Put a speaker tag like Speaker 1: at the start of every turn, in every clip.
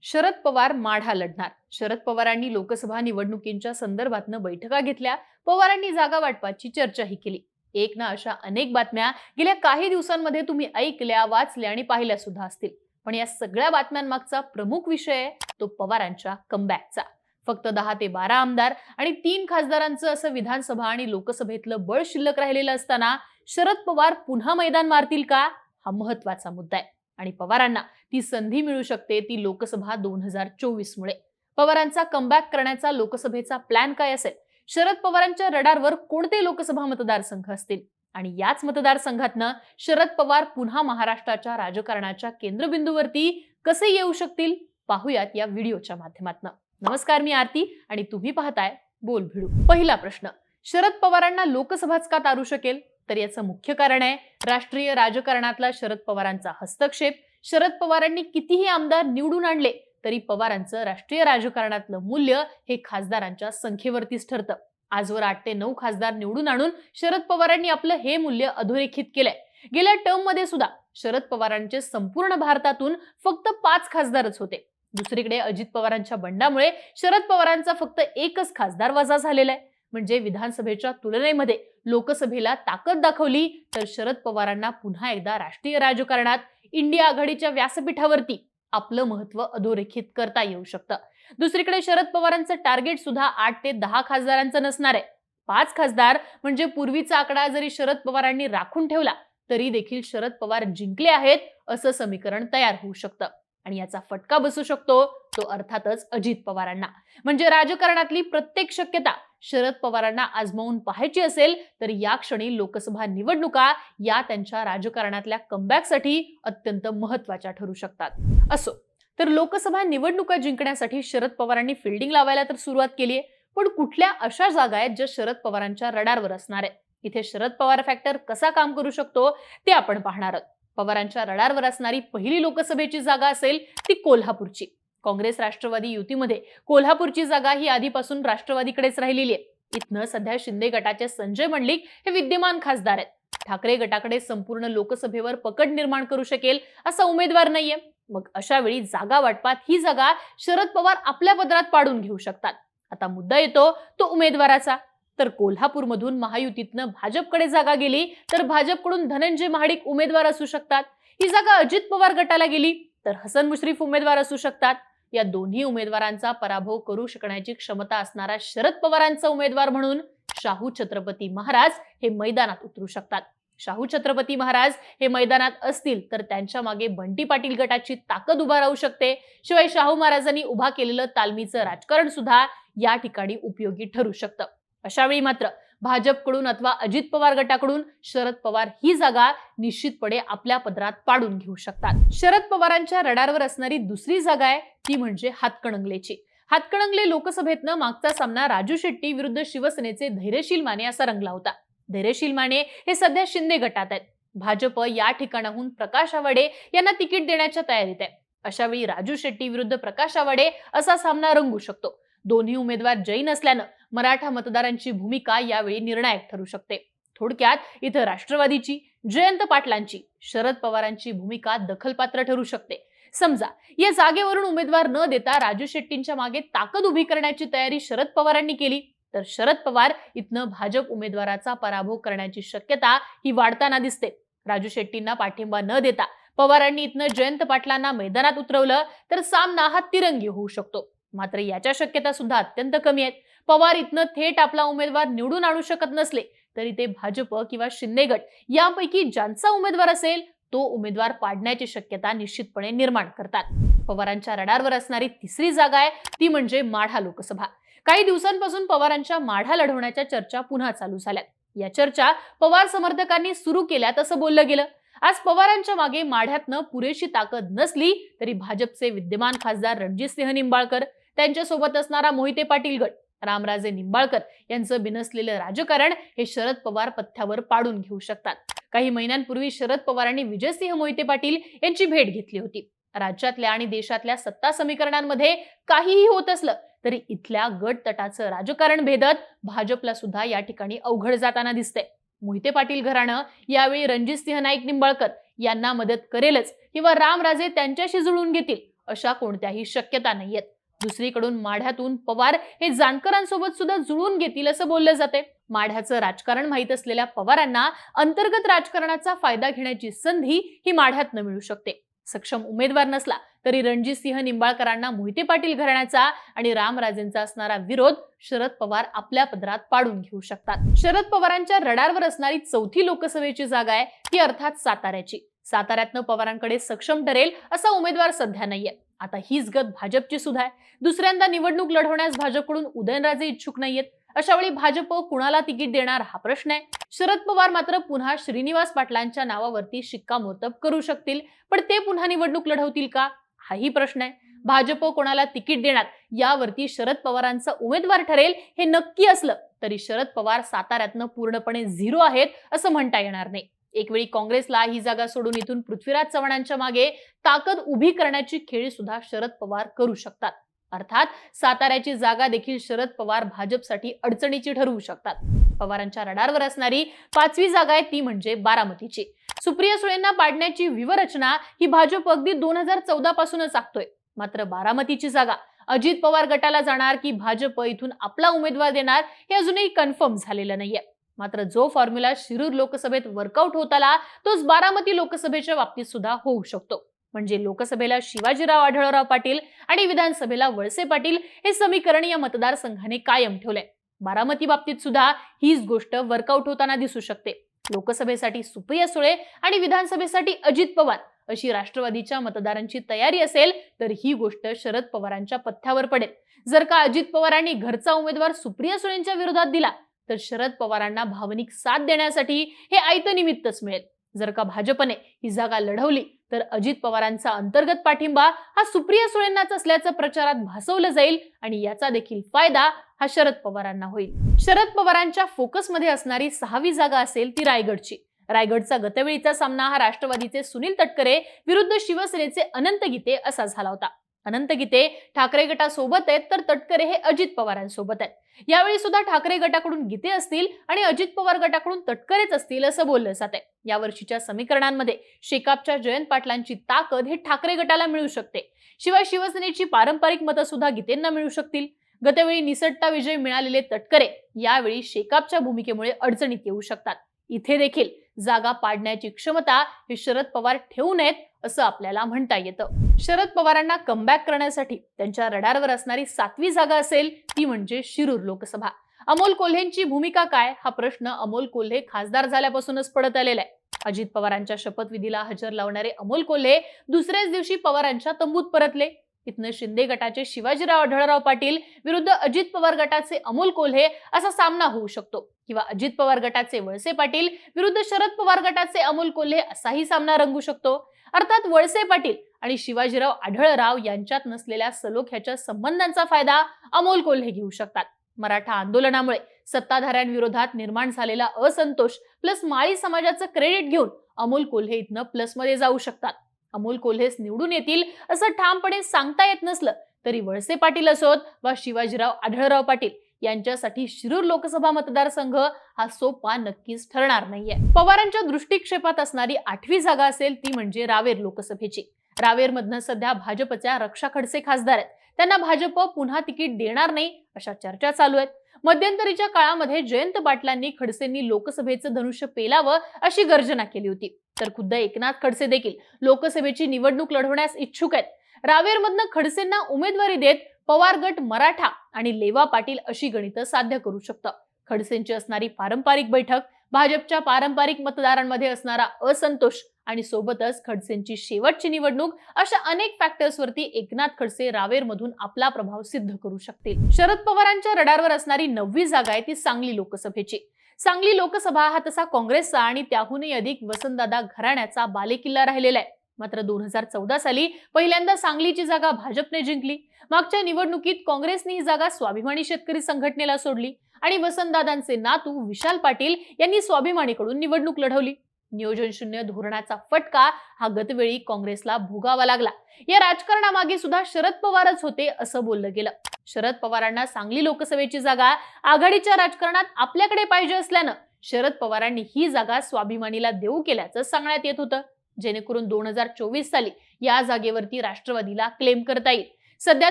Speaker 1: शरद पवार माढा लढणार. शरद पवारांनी लोकसभा निवडणुकींच्या संदर्भातनं बैठका घेतल्या. पवारांनी जागा वाटपाची चर्चाही केली. एक ना अशा अनेक बातम्या गेल्या काही दिवसांमध्ये तुम्ही ऐकल्या, वाचल्या आणि पाहिल्या सुद्धा असतील. पण या सगळ्या बातम्यांमागचा प्रमुख विषय आहे तो पवारांच्या कमबॅकचा. फक्त 10 ते 12 आमदार आणि 3 खासदारांचं असं विधानसभा आणि लोकसभेतलं बळ शिल्लक राहिलेलं असताना शरद पवार पुन्हा मैदान मारतील का, हा महत्वाचा मुद्दा आहे. आणि पवारांना ती संधी मिळू शकते ती लोकसभा 2024 मुळे. पवारांचा कमबॅक करण्याचा लोकसभेचा प्लॅन काय असेल? शरद पवारांच्या रडारवर कोणते लोकसभा मतदारसंघ असतील? आणि याच मतदारसंघातनं शरद पवार पुन्हा महाराष्ट्राच्या राजकारणाच्या केंद्रबिंदूवरती कसे येऊ शकतील, पाहूयात या व्हिडिओच्या माध्यमातून. नमस्कार, मी आरती आणि तुम्ही पाहताय बोल भिडू. पहिला प्रश्न, शरद पवारांना लोकसभाच का तारू शकेल? तर याचं मुख्य कारण आहे राष्ट्रीय राजकारणातला शरद पवारांचा हस्तक्षेप. शरद पवारांनी कितीही आमदार निवडून आणले तरी पवारांचं राष्ट्रीय राजकारणातलं मूल्य हे खासदारांच्या संख्येवरतीच ठरतं. आजवर 8 ते 9 खासदार निवडून आणून शरद पवारांनी आपलं हे मूल्य अधोरेखित केलंय. गेल्या टर्म मध्ये सुद्धा शरद पवारांचे संपूर्ण भारतातून फक्त 5 खासदारच होते. दुसरीकडे अजित पवारांच्या बंडामुळे शरद पवारांचा फक्त एकच खासदार वजा झालेला आहे. म्हणजे विधानसभेच्या तुलनेमध्ये लोकसभेला ताकद दाखवली तर शरद पवारांना पुन्हा एकदा राष्ट्रीय राजकारणात इंडिया आघाडीच्या व्यासपीठावरती आपलं महत्व अधोरेखित करता येऊ शकतं. दुसरीकडे शरद पवारांचं टार्गेट सुद्धा 8 ते 10 खासदारांचं नसणार आहे. 5 खासदार म्हणजे पूर्वीचा आकडा जरी शरद पवारांनी राखून ठेवला तरी देखील शरद पवार जिंकले आहेत असं समीकरण तयार होऊ शकतं. आणि याचा फटका बसू शकतो तो अर्थातच अजित पवारांना. म्हणजे राजकारणातली प्रत्येक शक्यता शरद पवारांना आजमावून पाहायची असेल तर या क्षणी लोकसभा निवडणुका या त्यांच्या राजकारणातल्या कमबॅकसाठी अत्यंत महत्वाच्या ठरू शकतात. असो, तर लोकसभा निवडणुका जिंकण्यासाठी शरद पवारांनी फिल्डिंग लावायला तर सुरुवात केली आहे. पण कुठल्या अशा जागा आहेत ज्या शरद पवारांच्या रडारवर असणार आहेत? इथे शरद पवार फॅक्टर कसा काम करू शकतो ते आपण पाहणार आहोत. पवारांच्या रडारवर असणारी पहिली लोकसभेची जागा असेल ती कोल्हापूरची. काँग्रेस राष्ट्रवादी युतीमध्ये कोल्हापूरची जागा ही आधीपासून राष्ट्रवादीकडेच राहिलेली आहे. इथनं सध्या शिंदे गटाचे संजय मंडलिक हे विद्यमान खासदार आहेत. ठाकरे गटाकडे संपूर्ण लोकसभेवर पकड निर्माण करू शकेल असा उमेदवार नाहीये. मग अशा वेळी जागा वाटपात ही जागा शरद पवार आपल्या पदरात पाडून घेऊ शकतात. आता मुद्दा येतो तो उमेदवाराचा. तर कोल्हापूरमधून महायुतीतनं भाजपकडे जागा गेली तर भाजपकडून धनंजय महाडिक उमेदवार असू शकतात. ही जागा अजित पवार गटाला गेली तर हसन मुश्रीफ उमेदवार असू शकतात. या दोन्ही उमेदवारांचा पराभव करू शकण्याची क्षमता असणारा शरद पवारांचा उमेदवार म्हणून शाहू छत्रपती महाराज हे मैदानात उतरू शकतात. शाहू छत्रपती महाराज हे मैदानात असतील तर त्यांच्या मागे बंटी पाटील गटाची ताकद उभा राहू शकते. शिवाय शाहू महाराजांनी उभा केलेलं तालमीचं राजकारण सुद्धा या ठिकाणी उपयोगी ठरू शकतं. अशा वेळी मात्र भाजपकडून अथवा अजित पवार गटाकडून शरद पवार ही जागा निश्चितपणे आपल्या पदरात पाडून घेऊ शकतात. शरद पवारांच्या रडारवर असणारी दुसरी जागा आहे ती म्हणजे हातकणंगलेची. हातकणंगले लोकसभेतनं मागचा सामना राजू शेट्टी विरुद्ध शिवसेनेचे धैर्यशील माने असा रंगला होता. धैर्यशील माने हे सध्या शिंदे गटात आहेत. भाजप या ठिकाणाहून प्रकाश आवाडे यांना तिकीट देण्याच्या तयारीत आहे. अशा वेळी राजू शेट्टी विरुद्ध प्रकाश आवाडे असा सामना रंगू शकतो. दोन्ही उमेदवार जैन असल्यानं मराठा मतदारांची भूमिका यावेळी निर्णायक ठरू शकते. थोडक्यात इथं राष्ट्रवादीची, जयंत पाटलांची, शरद पवारांची भूमिका दखलपात्र ठरू शकते. समजा या जागेवरून उमेदवार न देता राजू शेट्टींच्या मागे ताकद उभी करण्याची तयारी शरद पवारांनी केली तर शरद पवार इथनं भाजप उमेदवाराचा पराभव करण्याची शक्यता ही वाढताना दिसते. राजू शेट्टींना पाठिंबा न देता पवारांनी इथनं जयंत पाटलांना मैदानात उतरवलं तर सामना हा तिरंगी होऊ शकतो. मात्र याच्या शक्यता सुद्धा अत्यंत कमी आहेत. पवार इथनं थेट आपला उमेदवार निवडून आणू शकत नसले तरी ते भाजप किंवा शिंदे गट यापैकी ज्यांचा उमेदवार असेल तो उमेदवार पाडण्याची शक्यता निश्चितपणे निर्माण करतात. पवारांच्या रडारवर असणारी तिसरी जागा आहे ती म्हणजे माढा लोकसभा. काही दिवसांपासून पवारांच्या माढा लढवण्याच्या चर्चा पुन्हा चालू झाल्यात. या चर्चा पवार समर्थकांनी सुरू केल्यात असं बोललं गेलं. आज पवारांच्या मागे माढ्यातनं पुरेशी ताकद नसली तरी भाजपचे विद्यमान खासदार रणजितसिंह निंबाळकर, त्यांच्यासोबत असणारा मोहिते पाटील गट, रामराजे निंबाळकर यांचं बिनसलेलं राजकारण हे शरद पवार पथ्यावर पाडून घेऊ शकतात. काही महिन्यांपूर्वी शरद पवारांनी विजयसिंह मोहिते पाटील यांची भेट घेतली होती. राज्यातल्या आणि देशातल्या सत्ता समीकरणांमध्ये काहीही होत असलं तरी इथल्या गट तटाचं राजकारण भेदत भाजपला सुद्धा या ठिकाणी अवघड जाताना दिसतंय. मोहिते पाटील घराणं यावेळी रणजितसिंह नाईक निंबाळकर यांना मदत करेलच किंवा रामराजे त्यांच्याशी जुळून घेतील अशा कोणत्याही शक्यता नाहीयेत. दुसरीकडून माढ्यातून पवार हे जानकरांसोबत सुद्धा जुळून घेतील असं बोललं जाते. माढ्याचं राजकारण माहीत असलेल्या पवारांना अंतर्गत राजकारणाचा फायदा घेण्याची संधी ही माढ्यातनं मिळू शकते. सक्षम उमेदवार नसला तरी रणजितसिंह निंबाळकरांना मोहिते पाटील घराण्याचा आणि रामराजेंचा असणारा विरोध शरद पवार आपल्या पदरात पाडून घेऊ शकतात. शरद पवारांच्या रडारवर असणारी चौथी लोकसभेची जागा आहे ती अर्थात साताऱ्याची. साताऱ्यातनं पवारांकडे सक्षम ठरेल असा उमेदवार सध्या नाहीये. आता हीच गत भाजपची सुद्धा आहे. दुसऱ्यांदा निवडणूक लढवण्यास भाजपकडून उदयनराजे इच्छुक नाहीयेत. अशा वेळी भाजप कुणाला तिकीट देणार हा प्रश्न आहे. शरद पवार मात्र पुन्हा श्रीनिवास पाटलांच्या नावावरती शिक्कामोर्तब करू शकतील, पण ते पुन्हा निवडणूक लढवतील का हाही प्रश्न आहे. भाजप कोणाला तिकीट देणार यावरती शरद पवारांचा उमेदवार ठरेल हे नक्की असलं तरी शरद पवार साताऱ्यातनं पूर्णपणे झिरो आहेत असं म्हणता येणार नाही. एकवेळी काँग्रेसला ही जागा सोडून इथून पृथ्वीराज चव्हाणांच्या मागे ताकद उभी करण्याची खेळी सुद्धा शरद पवार करू शकतात. अर्थात साताऱ्याची जागा देखील शरद पवार भाजपसाठी अडचणीची ठरवू शकतात. पवारांच्या रडारवर असणारी 5वी जागा आहे ती म्हणजे बारामतीची. सुप्रिया सुळेंना पाडण्याची व्यूहरचना ही भाजप अगदी 2014 पासूनच आखतोय. मात्र बारामतीची जागा अजित पवार गटाला जाणार की भाजप इथून आपला उमेदवार देणार हे अजूनही कन्फर्म झालेलं नाहीये. मात्र जो फॉर्म्युला शिरूर लोकसभेत वर्कआउट होत आला तोच बारामती लोकसभेच्या बाबतीत सुद्धा होऊ शकतो. म्हणजे लोकसभेला शिवाजीराव आढळराव पाटील आणि विधानसभेला वळसे पाटील हे समीकरण या मतदारसंघाने कायम ठेवलंय. बारामती बाबतीत सुद्धा हीच गोष्ट वर्कआउट होताना दिसू शकते. लोकसभेसाठी सुप्रिया सुळे आणि विधानसभेसाठी अजित पवार अशी राष्ट्रवादीच्या मतदारांची तयारी असेल तर ही गोष्ट शरद पवारांच्या पथ्यावर पडेल. जर का अजित पवारांनी घरचा उमेदवार सुप्रिया सुळेंच्या विरोधात दिला तर शरद पवारांना भावनिक साथ देण्यासाठी हे आयतं निमित्तच मिळेल. जर का भाजपने ही जागा लढवली तर अजित पवारांचा अंतर्गत पाठिंबा हा सुप्रिया सुळेंनाच असल्याचं प्रचारात भासवलं जाईल आणि याचा देखील फायदा हा शरद पवारांना होईल. शरद पवारांच्या फोकसमध्ये असणारी 6वी जागा असेल ती रायगडची. रायगडचा गतवेळीचा सामना हा राष्ट्रवादीचे सुनील तटकरे विरुद्ध शिवसेनेचे अनंत गीते असा झाला होता. अनंत गीते ठाकरे गटासोबत आहेत तर तटकरे हे अजित पवारांसोबत आहेत. यावेळी सुद्धा ठाकरे गटाकडून गीते असतील आणि अजित पवार गटाकडून तटकरेच असतील असं बोललं जात आहे. यावर्षीच्या समीकरणांमध्ये शेकापच्या जयंत पाटलांची ताकद हे ठाकरे गटाला मिळू शकते. शिवाय शिवसेनेची पारंपरिक मतं सुद्धा गीतेंना मिळू शकतील. गतवेळी निसटता विजय मिळालेले तटकरे यावेळी शेकापच्या भूमिकेमुळे अडचणीत येऊ शकतात. इथे देखील जागा पाडण्याची क्षमता हे शरद पवार ठेवू नयेत असं आपल्याला म्हणता येतं. शरद पवारांना कमबॅक करण्यासाठी त्यांच्या रडारवर असणारी 7वी जागा असेल ती म्हणजे शिरूर लोकसभा. अमोल कोल्हेंची भूमिका काय हा प्रश्न अमोल कोल्हे खासदार झाल्यापासूनच पडत आलेला आहे. अजित पवारांच्या शपथविधीला हजर लावणारे अमोल कोल्हे दुसऱ्याच दिवशी पवारांच्या तंबूत परतले. इथनं शिंदे गटाचे शिवाजीराव आढळराव पाटील विरुद्ध अजित पवार गटाचे अमोल कोल्हे असा सामना होऊ शकतो किंवा अजित पवार गटाचे वळसे पाटील विरुद्ध शरद पवार गटाचे अमोल कोल्हे असाही सामना रंगू शकतो. अर्थात वळसे पाटील आणि शिवाजीराव आढळराव यांच्यात नसलेल्या सलोख्याच्या संबंधांचा फायदा अमोल कोल्हे घेऊ शकतात. मराठा आंदोलनामुळे सत्ताधाऱ्यांविरोधात निर्माण झालेला असंतोष प्लस माळी समाजाचं क्रेडिट घेऊन अमोल कोल्हे इथनं प्लसमध्ये जाऊ शकतात. अमोल कोल्हेच निवडून येतील असं ठामपणे सांगता येत नसलं तरी वळसे पाटील असोत वा शिवाजीराव आढळराव पाटील यांच्यासाठी शिरूर लोकसभा मतदारसंघ हा सोपा नक्कीच ठरणार नाहीये. पवारांच्या दृष्टिक्षेपात असणारी 8वी जागा असेल ती म्हणजे रावेर लोकसभेची. रावेरमधनं सध्या भाजपच्या रक्षा खडसे खासदार आहेत. त्यांना भाजप पुन्हा तिकीट देणार नाही अशा चर्चा चालू आहेत. मध्यंतरीच्या काळामध्ये जयंत पाटलांनी खडसेंनी लोकसभेचं धनुष्य पेलावं अशी गर्जना केली होती. तर खुद्द एकनाथ खडसे देखील लोकसभेची निवडणूक लढवण्यास इच्छुक आहेत. रावेरमधनं खडसेंना उमेदवारी देत पवार गट मराठा आणि लेवा पाटील अशी गणितं साध्य करू शकतं. खडसेंची असणारी पारंपरिक बैठक, भाजपच्या पारंपरिक मतदारांमध्ये असणारा असंतोष आणि सोबतच खडसेंची शेवटची निवडणूक अशा अनेक फॅक्टर्सवरती एकनाथ खडसे रावेरमधून आपला प्रभाव सिद्ध करू शकतील. शरद पवारांच्या रडारवर असणारी 9वी जागा आहे ती सांगली लोकसभेची. सांगली लोकसभा हा तसा काँग्रेसचा आणि त्याहूनही अधिक वसंतदादा घराण्याचा बालेकिल्ला राहिलेला आहे. मात्र 2014 साली पहिल्यांदा सांगलीची जागा भाजपने जिंकली. मागच्या निवडणुकीत काँग्रेसने ही जागा स्वाभिमानी शेतकरी संघटनेला सोडली आणि वसंतदादांचे नातू विशाल पाटील यांनी स्वाभिमानीकडून निवडणूक लढवली. नियोजन शून्य धोरणाचा फटका हा गतवेळी काँग्रेसला भोगावा लागला. या राजकारणामागे सुद्धा शरद पवारच होते असं बोललं गेलं. शरद पवारांना सांगली लोकसभेची जागा आघाडीच्या राजकारणात आपल्याकडे पाहिजे असल्यानं शरद पवारांनी ही जागा स्वाभिमानीला देऊ केल्याचं सांगण्यात येत होतं. जेणेकरून 2024 साली या जागेवरती राष्ट्रवादीला क्लेम करता येईल. सध्या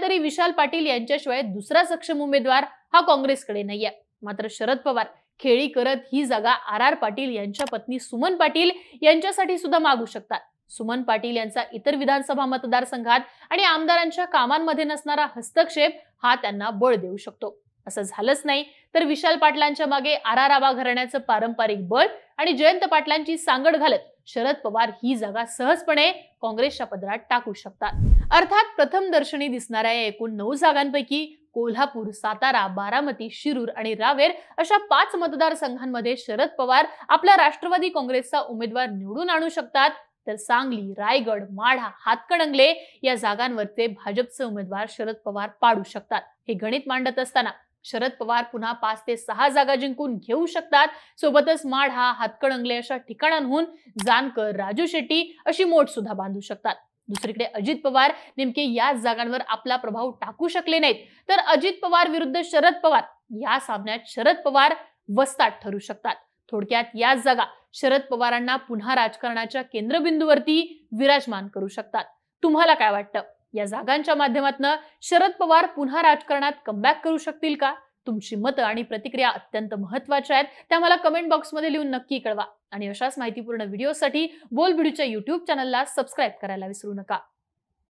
Speaker 1: तरी विशाल पाटील यांच्याशिवाय दुसरा सक्षम उमेदवार हा काँग्रेसकडे नाहीये. मात्र शरद पवार खेळी करत ही जागा आर पाटील यांच्या पत्नी सुमन पाटील यांच्यासाठी सुद्धा मागू शकतात. सुमन पाटील यांचा इतर विधानसभा मतदारसंघात आणि आमदारांच्या कामांमध्ये नसणारा हस्तक्षेप हा त्यांना बळ देऊ शकतो. असं झालंच नाही तर विशाल पाटलांच्या मागे आबा घराण्याचं पारंपरिक बळ आणि जयंत पाटलांची सांगड घालत शरद पवार ही जागा सहजपणे काँग्रेसच्या पदरात टाकू शकतात. अर्थात प्रथम दर्शनी दिसणाऱ्या या एकूण 9 जागांपैकी कोल्हापूर, सातारा, बारामती, शिरूर आणि रावेर अशा 5 मतदारसंघांमध्ये शरद पवार आपला राष्ट्रवादी काँग्रेसचा उमेदवार निवडून आणू शकतात. तर सांगली, रायगड, माढा, हातकणंगले या जागांवरचे भाजपचे उमेदवार शरद पवार पाडू शकतात. हे गणित मांडत असताना शरद पवार पुन्हा 5 ते 6 जागा जिंकून घेऊ शकतात. सोबतच माढा, हातकणंगले अशा ठिकाणांहून जानकर, राजू शेट्टी अशी मोठ सुद्धा बांधू शकतात. दुसरीकडे अजित पवार नेमके याच जागांवर आपला प्रभाव टाकू शकले नाहीत तर अजित पवार विरुद्ध शरद पवार या सामन्यात शरद पवार वस्ताद ठरू शकतात. थोडक्यात याच जागा शरद पवारांना पुन्हा राजकारणाच्या केंद्रबिंदूवरती विराजमान करू शकतात. तुम्हाला काय वाटतं? या जागांच्या माध्यमातून शरद पवार पुन्हा राजकारणात कमबॅक करू शकतील का? तुमची मतं आणि प्रतिक्रिया अत्यंत महत्त्वाच्या आहेत. त्या मला कमेंट बॉक्समध्ये लिहून नक्की कळवा आणि अशाच माहितीपूर्ण व्हिडिओसाठी बोलबिडूच्या YouTube चॅनलला सबस्क्राईब करायला विसरू नका.